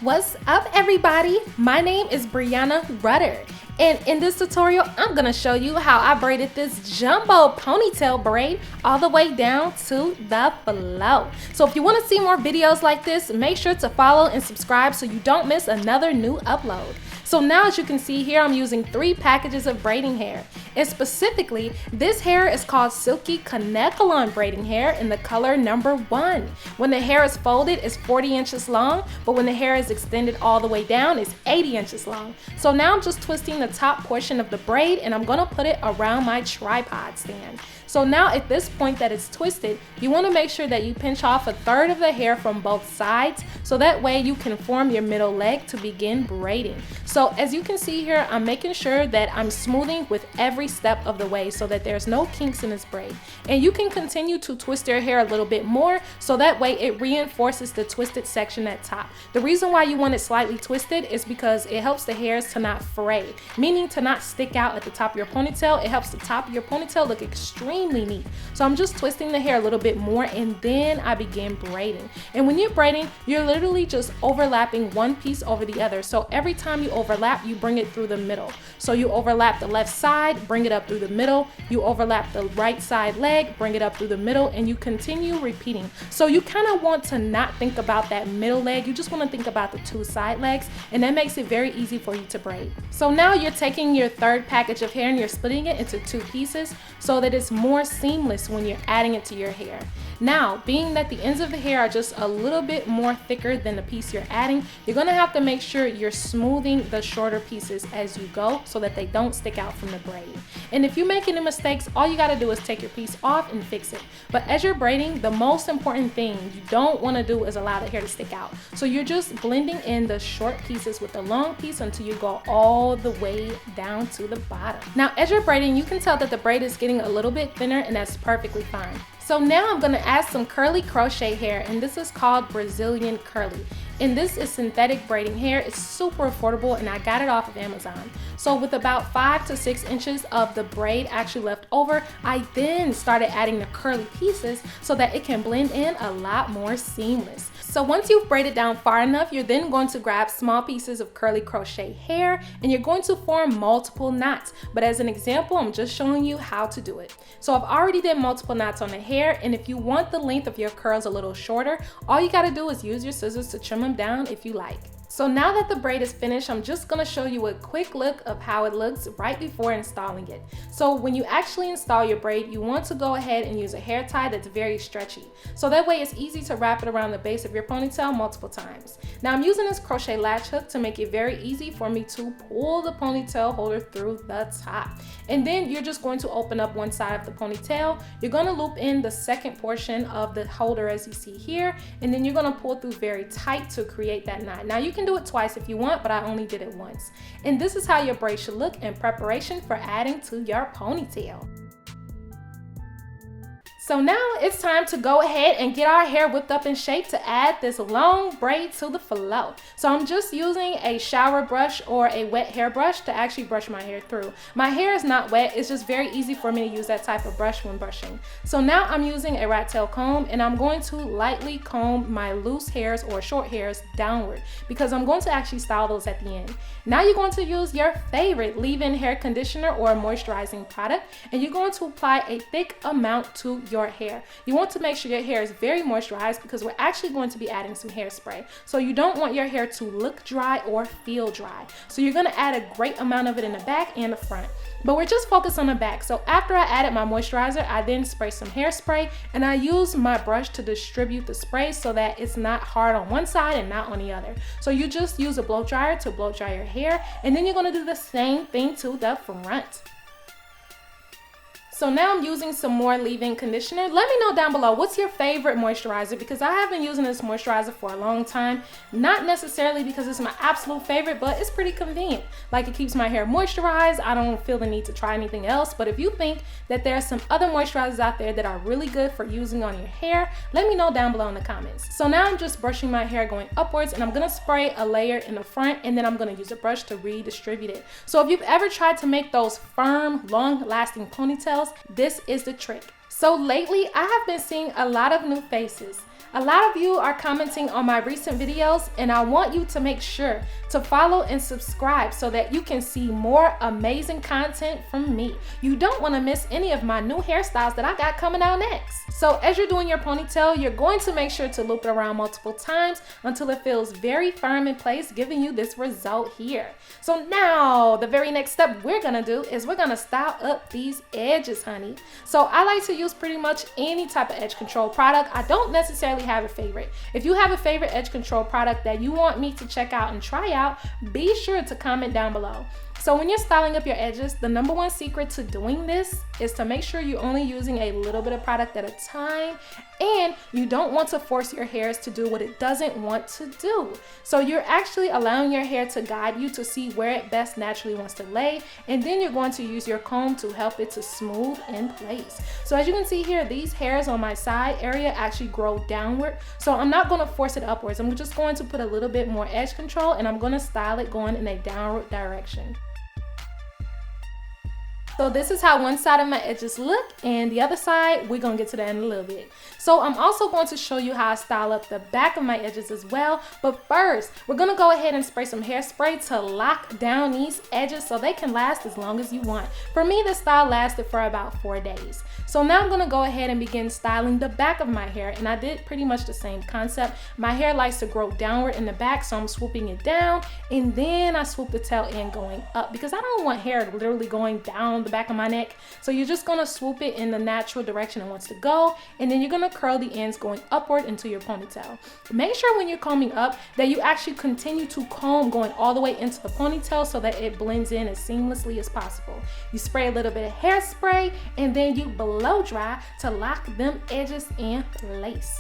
What's up everybody? My name is Breanna Rutter, and in this tutorial I'm gonna show you how I braided this jumbo ponytail braid all the way down to the flow. So if you want to see more videos like this, make sure to follow and subscribe so you don't miss another new upload. So now, as you can see here, I'm using 3 packages of braiding hair, and specifically this hair is called silky kanekalon braiding hair in the color number 1. When the hair is folded, it's 40 inches long, but when the hair is extended all the way down, it's 80 inches long. So now I'm just twisting the top portion of the braid and I'm gonna put it around my tripod stand. So now at this point that it's twisted, you want to make sure that you pinch off 1/3 of the hair from both sides, so that way you can form your middle leg to begin braiding. So as you can see here, I'm making sure that I'm smoothing with every step of the way so that there's no kinks in this braid. And you can continue to twist your hair a little bit more so that way it reinforces the twisted section at top. The reason why you want it slightly twisted is because it helps the hairs to not fray, meaning to not stick out at the top of your ponytail. It helps the top of your ponytail look extremely neat. So I'm just twisting the hair a little bit more and then I begin braiding. And when you're braiding, you're literally just overlapping one piece over the other. So every time you overlap, you bring it through the middle. So you overlap the left side, bring it up through the middle. You overlap the right side leg, bring it up through the middle, and you continue repeating. So you kind of want to not think about that middle leg. You just want to think about the 2 side legs, and that makes it very easy for you to braid. So now you're taking your 3rd package of hair and you're splitting it into 2 pieces so that it's more seamless when you're adding it to your hair. Now, being that the ends of the hair are just a little bit more thicker than the piece you're adding, you're gonna have to make sure you're smoothing the shorter pieces as you go so that they don't stick out from the braid. And if you make any mistakes, all you gotta do is take your piece off and fix it. But as you're braiding, the most important thing you don't wanna do is allow the hair to stick out. So you're just blending in the short pieces with the long piece until you go all the way down to the bottom. Now, as you're braiding, you can tell that the braid is getting a little bit thinner, and that's perfectly fine. So now I'm gonna add some curly crochet hair, and this is called Brazilian curly. And this is synthetic braiding hair. It's super affordable and I got it off of Amazon. So with about 5 to 6 inches of the braid actually left over, I then started adding the curly pieces so that it can blend in a lot more seamless. So once you've braided down far enough, you're then going to grab small pieces of curly crochet hair and you're going to form multiple knots. But as an example, I'm just showing you how to do it. So I've already did multiple knots on the hair, and if you want the length of your curls a little shorter, all you gotta do is use your scissors to trim them down if you like. So now that the braid is finished, I'm just gonna show you a quick look of how it looks right before installing it. So when you actually install your braid, you want to go ahead and use a hair tie that's very stretchy. So that way it's easy to wrap it around the base of your ponytail multiple times. Now I'm using this crochet latch hook to make it very easy for me to pull the ponytail holder through the top. And then you're just going to open up one side of the ponytail. You're gonna loop in the second portion of the holder as you see here, and then you're gonna pull through very tight to create that knot. Now you can do it twice if you want, but I only did it once. And this is how your braid should look in preparation for adding to your ponytail. So now it's time to go ahead and get our hair whipped up in shape to add this long braid to the flow. So I'm just using a shower brush or a wet hair brush to actually brush my hair through. My hair is not wet, it's just very easy for me to use that type of brush when brushing. So now I'm using a rat tail comb and I'm going to lightly comb my loose hairs or short hairs downward because I'm going to actually style those at the end. Now you're going to use your favorite leave-in hair conditioner or moisturizing product, and you're going to apply a thick amount to your hair. You want to make sure your hair is very moisturized because we're actually going to be adding some hairspray. So you don't want your hair to look dry or feel dry. So you're going to add a great amount of it in the back and the front. But we're just focused on the back. So after I added my moisturizer, I then spray some hairspray and I use my brush to distribute the spray so that it's not hard on one side and not on the other. So you just use a blow dryer to blow dry your hair, and then you're going to do the same thing to the front. So now I'm using some more leave-in conditioner. Let me know down below, what's your favorite moisturizer? Because I have been using this moisturizer for a long time. Not necessarily because it's my absolute favorite, but it's pretty convenient. Like, it keeps my hair moisturized. I don't feel the need to try anything else. But if you think that there are some other moisturizers out there that are really good for using on your hair, let me know down below in the comments. So now I'm just brushing my hair going upwards, and I'm gonna spray a layer in the front, and then I'm gonna use a brush to redistribute it. So if you've ever tried to make those firm, long-lasting ponytails, this is the trick. So lately, I have been seeing a lot of new faces. A lot of you are commenting on my recent videos, and I want you to make sure to follow and subscribe so that you can see more amazing content from me. You don't want to miss any of my new hairstyles that I got coming out next. So as you're doing your ponytail, you're going to make sure to loop it around multiple times until it feels very firm in place, giving you this result here. So now the very next step we're gonna do is we're gonna style up these edges, honey. So I like to use pretty much any type of edge control product. I don't necessarily have a favorite. If you have a favorite edge control product that you want me to check out and try out, be sure to comment down below. So when you're styling up your edges, the number one secret to doing this is to make sure you're only using a little bit of product at a time, and you don't want to force your hairs to do what it doesn't want to do. So you're actually allowing your hair to guide you to see where it best naturally wants to lay, and then you're going to use your comb to help it to smooth in place. So as you can see here, these hairs on my side area actually grow downward. So I'm not going to force it upwards. I'm just going to put a little bit more edge control, and I'm going to style it going in a downward direction. So this is how one side of my edges look, and the other side, we're gonna get to that in a little bit. So I'm also going to show you how I style up the back of my edges as well. But first, we're gonna go ahead and spray some hairspray to lock down these edges so they can last as long as you want. For me, this style lasted for about 4 days. So now I'm gonna go ahead and begin styling the back of my hair, and I did pretty much the same concept. My hair likes to grow downward in the back, so I'm swooping it down, and then I swoop the tail end going up because I don't want hair literally going down the back of my neck. So you're just gonna swoop it in the natural direction it wants to go, and then you're gonna curl the ends going upward into your ponytail. Make sure when you're combing up that you actually continue to comb going all the way into the ponytail so that it blends in as seamlessly as possible. You spray a little bit of hairspray, and then you blow dry to lock them edges in place.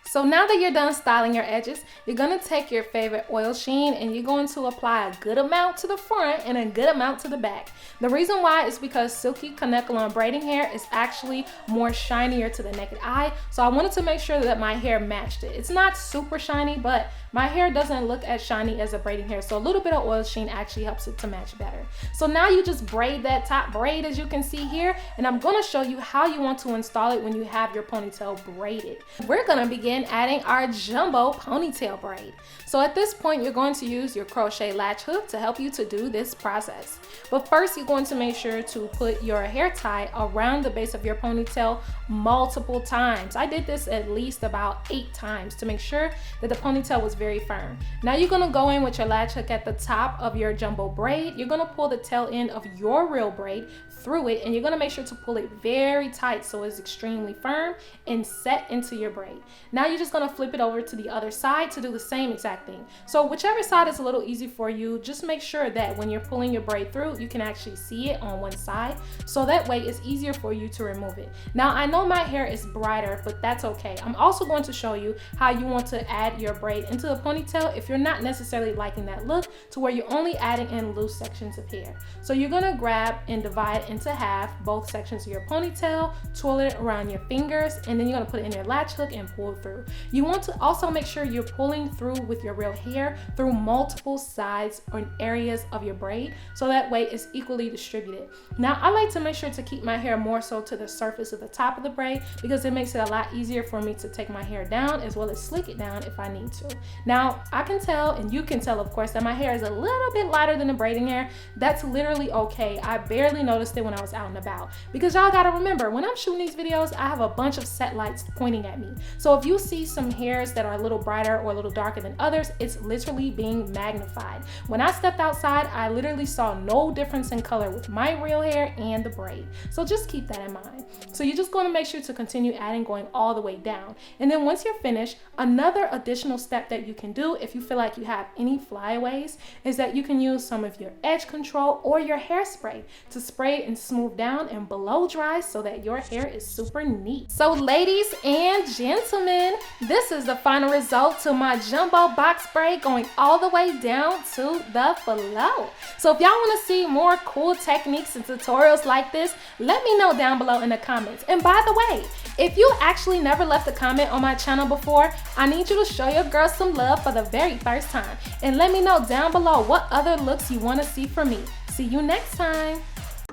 So now that you're done styling your edges, you're gonna take your favorite oil sheen and you're going to apply a good amount to the front and a good amount to the back. The reason why is because silky kanekalon braiding hair is actually more shinier to the naked eye. So I wanted to make sure that my hair matched it. It's not super shiny, but my hair doesn't look as shiny as a braiding hair. So a little bit of oil sheen actually helps it to match better. So now you just braid that top braid as you can see here, and I'm gonna show you how you want to install it when you have your ponytail braided. We're gonna begin adding our jumbo ponytail braid. So at this point, you're going to use your crochet latch hook to help you to do this process. But first, you're going to make sure to put your hair tie around the base of your ponytail multiple times. I did this at least about 8 times to make sure that the ponytail was very firm. Now you're gonna go in with your latch hook at the top of your jumbo braid. You're gonna pull the tail end of your real braid through it, and you're gonna make sure to pull it very tight so it's extremely firm and set into your braid. Now you're just gonna flip it over to the other side to do the same exact thing. So whichever side is a little easy for you, just make sure that when you're pulling your braid through, you can actually see it on one side, so that way it's easier for you to remove it. Now I know my hair is brighter, but that's okay. I'm also going to show you how you want to add your braid into the ponytail if you're not necessarily liking that look, to where you're only adding in loose sections of hair. So you're gonna grab and divide into half both sections of your ponytail, twirl it around your fingers, and then you're gonna put it in your latch hook and pull through. You want to also make sure you're pulling through with your real hair through multiple sides or areas of your braid, so that way it's equally distributed. Now I like to make sure to keep my hair more so to the surface of the top of the braid because it makes it a lot easier for me to take my hair down as well as slick it down if I need to. Now I can tell, and you can tell of course, that my hair is a little bit lighter than the braiding hair. That's literally okay. I barely noticed it when I was out and about, because y'all gotta remember, when I'm shooting these videos, I have a bunch of set lights pointing at me. So if you see some hairs that are a little brighter or a little darker than others, it's literally being magnified. When I stepped outside, I literally saw no difference in color with my real hair and the braid. So just keep that in mind. So you're just going to make sure to continue adding going all the way down. And then once you're finished, another additional step that you can do if you feel like you have any flyaways is that you can use some of your edge control or your hairspray to spray and smooth down and blow dry so that your hair is super neat. So ladies and gentlemen, this is the final result to my jumbo box braid going all the way down to the flow. So if y'all want to see more cool techniques and tutorials like this, let me know down below in the comments. And by the way, if you actually never left a comment on my channel before, I need you to show your girl some love for the very first time. And let me know down below what other looks you want to see from me. See you next time.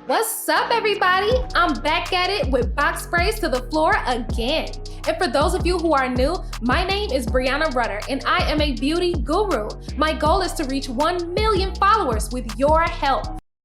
What's up, everybody? I'm back at it with box braids to the floor again. And for those of you who are new, my name is Breanna Rutter and I am a beauty guru. My goal is to reach 1 million followers with your help.